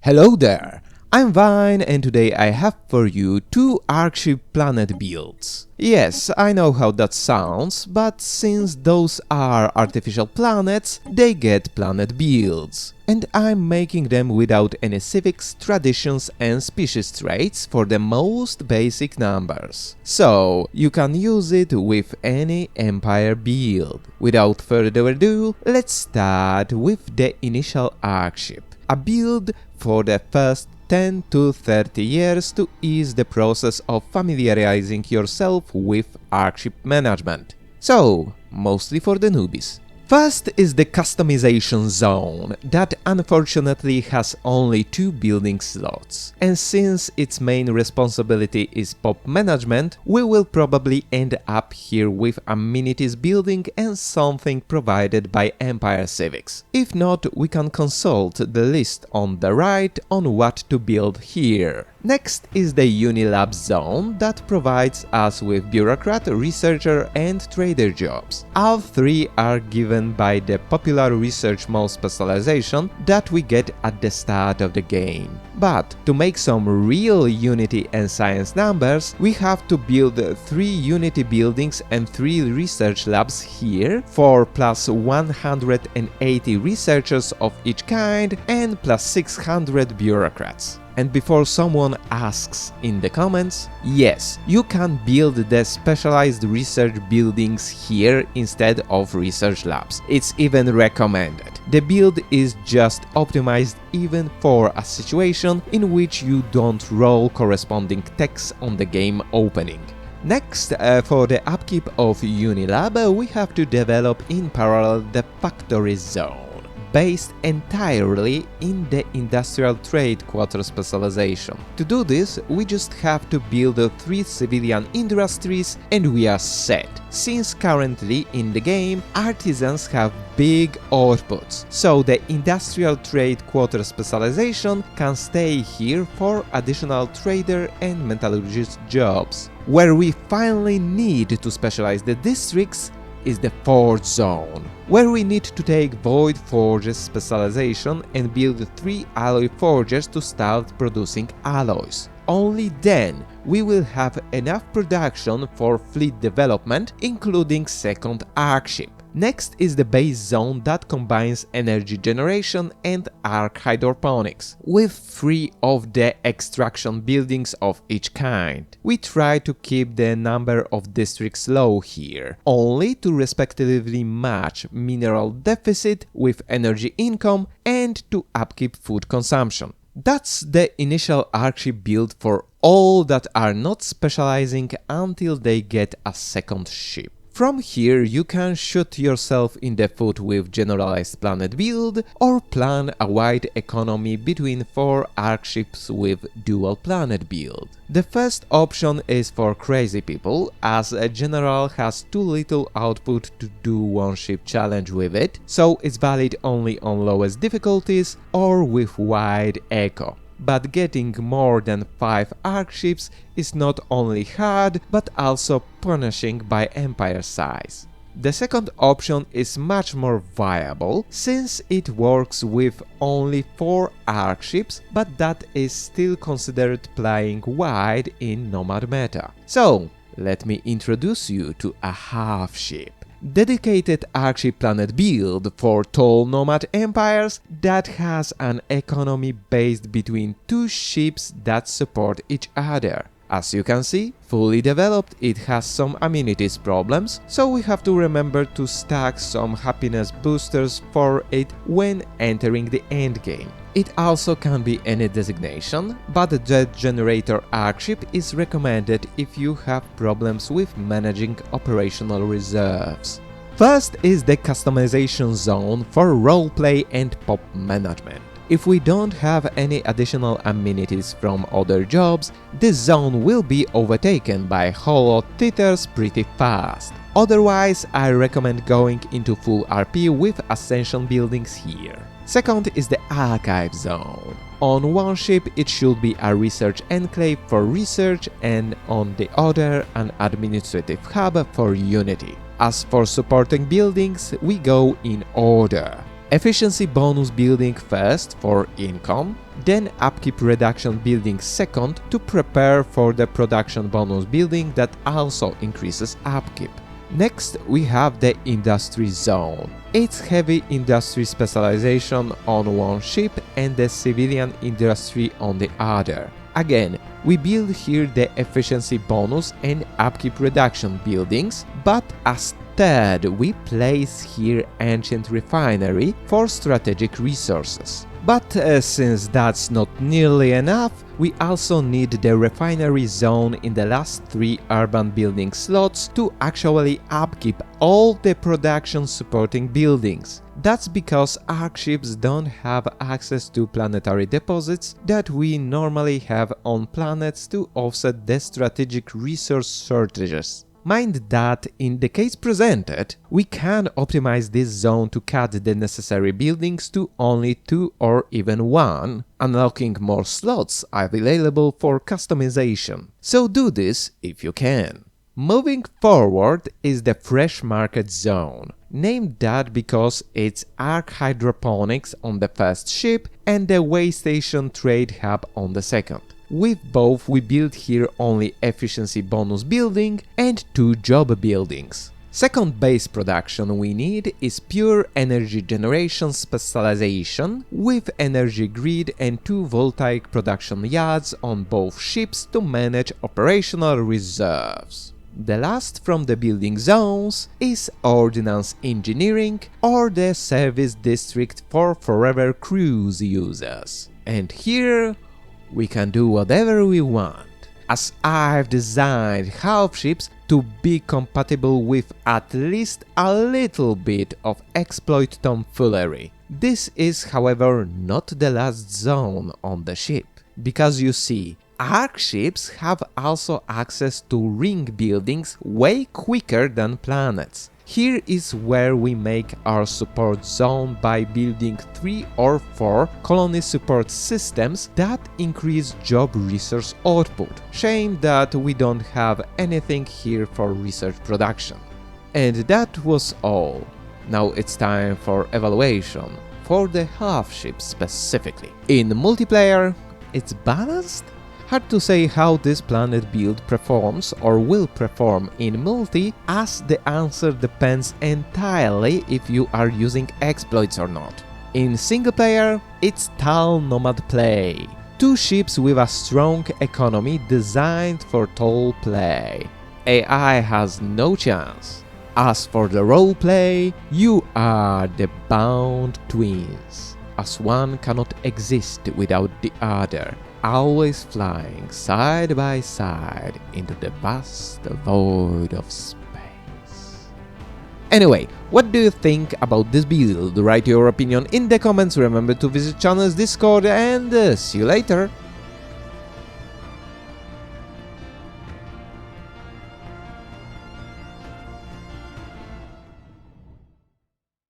Hello there, I'm Vine and today I have for you two Arkship planet builds. Yes, I know how that sounds, but since those are artificial planets, they get planet builds. And I'm making them without any civics, traditions and species traits for the most basic numbers. So, you can use it with any empire build. Without further ado, let's start with the initial Arkship. A build for the first 10 to 30 years to ease the process of familiarizing yourself with Arkship management. So, mostly for the newbies. First is the customization zone, that unfortunately has only 2 building slots. And since its main responsibility is pop management, we will probably end up here with amenities building and something provided by Empire Civics. If not, we can consult the list on the right on what to build here. Next is the Unilab zone that provides us with bureaucrat, researcher and trader jobs. All 3 are given by the popular research mode specialization that we get at the start of the game. But to make some real Unity and science numbers, we have to build 3 Unity buildings and 3 research labs here, 4 plus 180 researchers of each kind and plus 600 bureaucrats. And before someone asks in the comments, yes, you can build the specialized research buildings here instead of research labs. It's even recommended. The build is just optimized even for a situation in which you don't roll corresponding text on the game opening. Next, for the upkeep of Unilab, we have to develop in parallel the factory zone, based entirely in the industrial trade quarter specialization. To do this, we just have to build 3 civilian industries and we are set, since currently in the game artisans have big outputs, so the industrial trade quarter specialization can stay here for additional trader and metallurgist jobs. Where we finally need to specialize the districts is the Forge Zone, where we need to take Void Forges specialization and build 3 alloy forges to start producing alloys. Only then we will have enough production for fleet development, including second Arkship. Next is the base zone that combines energy generation and arc hydroponics, with 3 of the extraction buildings of each kind. We try to keep the number of districts low here, only to respectively match mineral deficit with energy income and to upkeep food consumption. That's the initial Arkship build for all that are not specializing until they get a second ship. From here you can shoot yourself in the foot with generalized planet build or plan a wide economy between 4 Arkships with dual planet build. The first option is for crazy people, as a general has too little output to do one ship challenge with it, so it's valid only on lowest difficulties or with wide eco. But getting more than 5 Arkships is not only hard, but also punishing by empire size. The second option is much more viable, since it works with only 4 Arkships, but that is still considered playing wide in Nomad meta. So, let me introduce you to a Halfship, dedicated Arkship planet build for tall nomad empires that has an economy based between 2 ships that support each other. As you can see, fully developed, it has some amenities problems, so we have to remember to stack some happiness boosters for it when entering the endgame. It also can be any designation, but the generator Arkship is recommended if you have problems with managing operational reserves. First is the customization zone for roleplay and pop management. If we don't have any additional amenities from other jobs, this zone will be overtaken by holo theaters pretty fast. Otherwise, I recommend going into full RP with Ascension buildings here. Second is the Archive zone. On one ship it should be a research enclave for research and on the other an administrative hub for Unity. As for supporting buildings, we go in order. Efficiency bonus building first for income, then upkeep reduction building second to prepare for the production bonus building that also increases upkeep. Next, we have the industry zone. It's heavy industry specialization on one ship and the civilian industry on the other. Again, we build here the efficiency bonus and upkeep reduction buildings, but instead we place here ancient refinery for strategic resources. But since that's not nearly enough, we also need the refinery zone in the last 3 urban building slots to actually upkeep all the production supporting buildings. That's because Arkships don't have access to planetary deposits that we normally have on planets to offset the strategic resource shortages. Mind that in the case presented, we can optimize this zone to cut the necessary buildings to only 2 or even 1, unlocking more slots available for customization. So do this if you can. Moving forward is the Fresh Market Zone, named that because it's Ark Hydroponics on the first ship and the Waystation Trade Hub on the second. With both, we build here only efficiency bonus building and 2 job buildings. Second base production we need is pure energy generation specialization with energy grid and 2 voltaic production yards on both ships to manage operational reserves. The last from the building zones is Ordnance Engineering or the Service District for Forever Cruise users. And here we can do whatever we want, as I've designed Halfships to be compatible with at least a little bit of exploit tomfoolery. This is, however, not the last zone on the ship, because you see, Arkships have also access to ring buildings way quicker than planets. Here is where we make our support zone by building 3 or 4 colony support systems that increase job resource output. Shame that we don't have anything here for research production. And that was all. Now it's time for evaluation, for the Halfship specifically. In multiplayer, it's balanced? Hard to say how this planet build performs or will perform in multi, as the answer depends entirely if you are using exploits or not. In single player, it's tall nomad play. 2 ships with a strong economy designed for tall play. AI has no chance. As for the roleplay, you are the bound twins, as one cannot exist without the other, always flying side by side into the vast void of space. Anyway, what do you think about this build? Write your opinion in the comments, remember to visit channel's Discord, and see you later!